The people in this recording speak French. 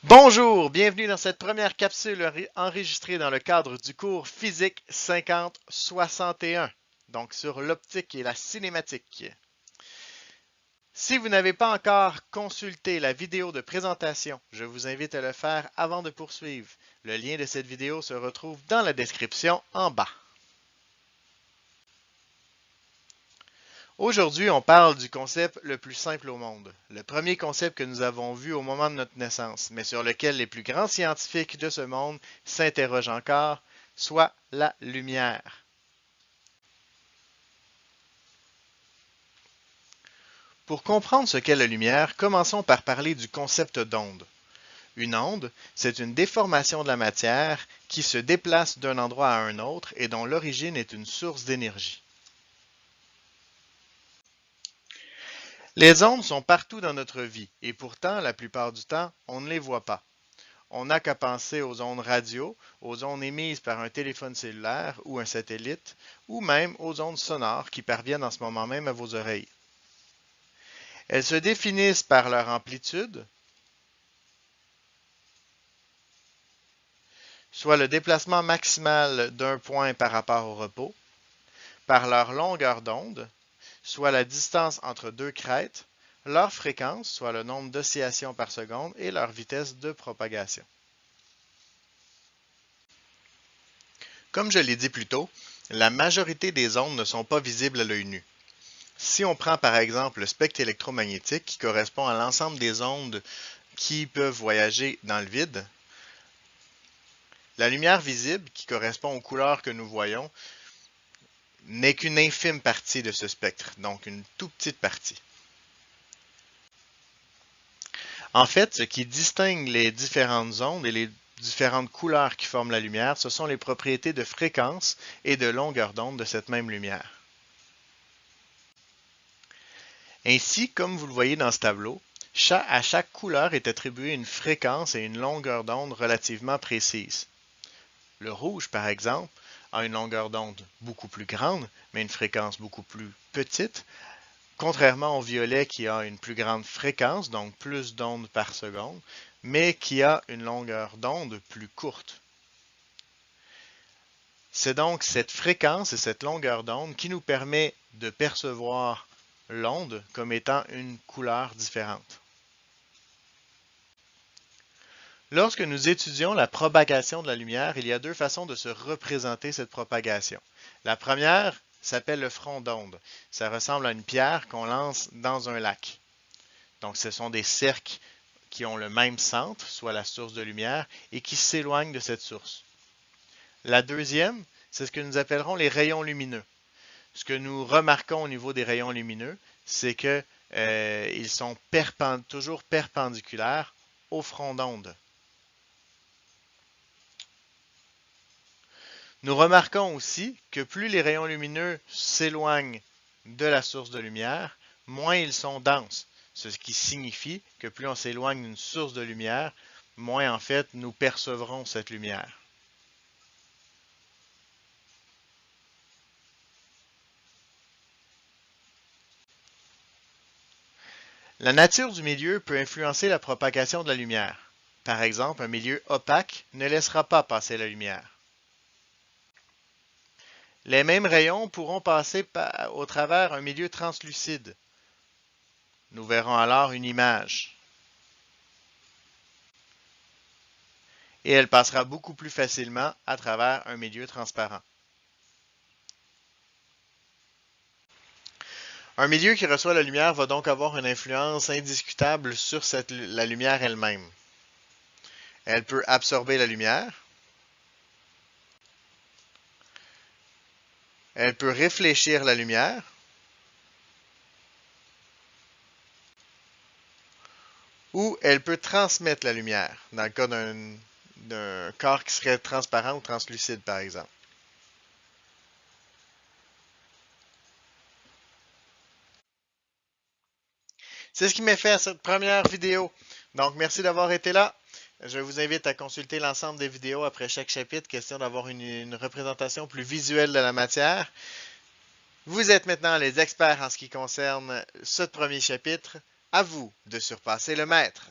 Bonjour, bienvenue dans cette première capsule enregistrée dans le cadre du cours Physique 5061, donc sur l'optique et la cinématique. Si vous n'avez pas encore consulté la vidéo de présentation, je vous invite à le faire avant de poursuivre. Le lien de cette vidéo se retrouve dans la description en bas. Aujourd'hui, on parle du concept le plus simple au monde, le premier concept que nous avons vu au moment de notre naissance, mais sur lequel les plus grands scientifiques de ce monde s'interrogent encore, soit la lumière. Pour comprendre ce qu'est la lumière, commençons par parler du concept d'onde. Une onde, c'est une déformation de la matière qui se déplace d'un endroit à un autre et dont l'origine est une source d'énergie. Les ondes sont partout dans notre vie et pourtant, la plupart du temps, on ne les voit pas. On n'a qu'à penser aux ondes radio, aux ondes émises par un téléphone cellulaire ou un satellite, ou même aux ondes sonores qui parviennent en ce moment même à vos oreilles. Elles se définissent par leur amplitude, soit le déplacement maximal d'un point par rapport au repos, par leur longueur d'onde, soit la distance entre deux crêtes, leur fréquence, soit le nombre d'oscillations par seconde, et leur vitesse de propagation. Comme je l'ai dit plus tôt, la majorité des ondes ne sont pas visibles à l'œil nu. Si on prend par exemple le spectre électromagnétique qui correspond à l'ensemble des ondes qui peuvent voyager dans le vide, la lumière visible, qui correspond aux couleurs que nous voyons, n'est qu'une infime partie de ce spectre, donc une toute petite partie. En fait, ce qui distingue les différentes ondes et les différentes couleurs qui forment la lumière, ce sont les propriétés de fréquence et de longueur d'onde de cette même lumière. Ainsi, comme vous le voyez dans ce tableau, à chaque couleur est attribuée une fréquence et une longueur d'onde relativement précises. Le rouge, par exemple, a une longueur d'onde beaucoup plus grande, mais une fréquence beaucoup plus petite, contrairement au violet qui a une plus grande fréquence, donc plus d'ondes par seconde, mais qui a une longueur d'onde plus courte. C'est donc cette fréquence et cette longueur d'onde qui nous permet de percevoir l'onde comme étant une couleur différente. Lorsque nous étudions la propagation de la lumière, il y a deux façons de se représenter cette propagation. La première s'appelle le front d'onde. Ça ressemble à une pierre qu'on lance dans un lac. Donc, ce sont des cercles qui ont le même centre, soit la source de lumière, et qui s'éloignent de cette source. La deuxième, c'est ce que nous appellerons les rayons lumineux. Ce que nous remarquons au niveau des rayons lumineux, c'est qu'ils sont toujours perpendiculaires au front d'onde. Nous remarquons aussi que plus les rayons lumineux s'éloignent de la source de lumière, moins ils sont denses, ce qui signifie que plus on s'éloigne d'une source de lumière, moins en fait nous percevrons cette lumière. La nature du milieu peut influencer la propagation de la lumière. Par exemple, un milieu opaque ne laissera pas passer la lumière. Les mêmes rayons pourront passer au travers un milieu translucide. Nous verrons alors une image. Et elle passera beaucoup plus facilement à travers un milieu transparent. Un milieu qui reçoit la lumière va donc avoir une influence indiscutable sur la lumière elle-même. Elle peut absorber la lumière. Elle peut réfléchir la lumière. Ou elle peut transmettre la lumière, dans le cas d'un corps qui serait transparent ou translucide, par exemple. C'est ce qui m'a fait à cette première vidéo. Donc, merci d'avoir été là. Je vous invite à consulter l'ensemble des vidéos après chaque chapitre, question d'avoir une représentation plus visuelle de la matière. Vous êtes maintenant les experts en ce qui concerne ce premier chapitre. À vous de surpasser le maître.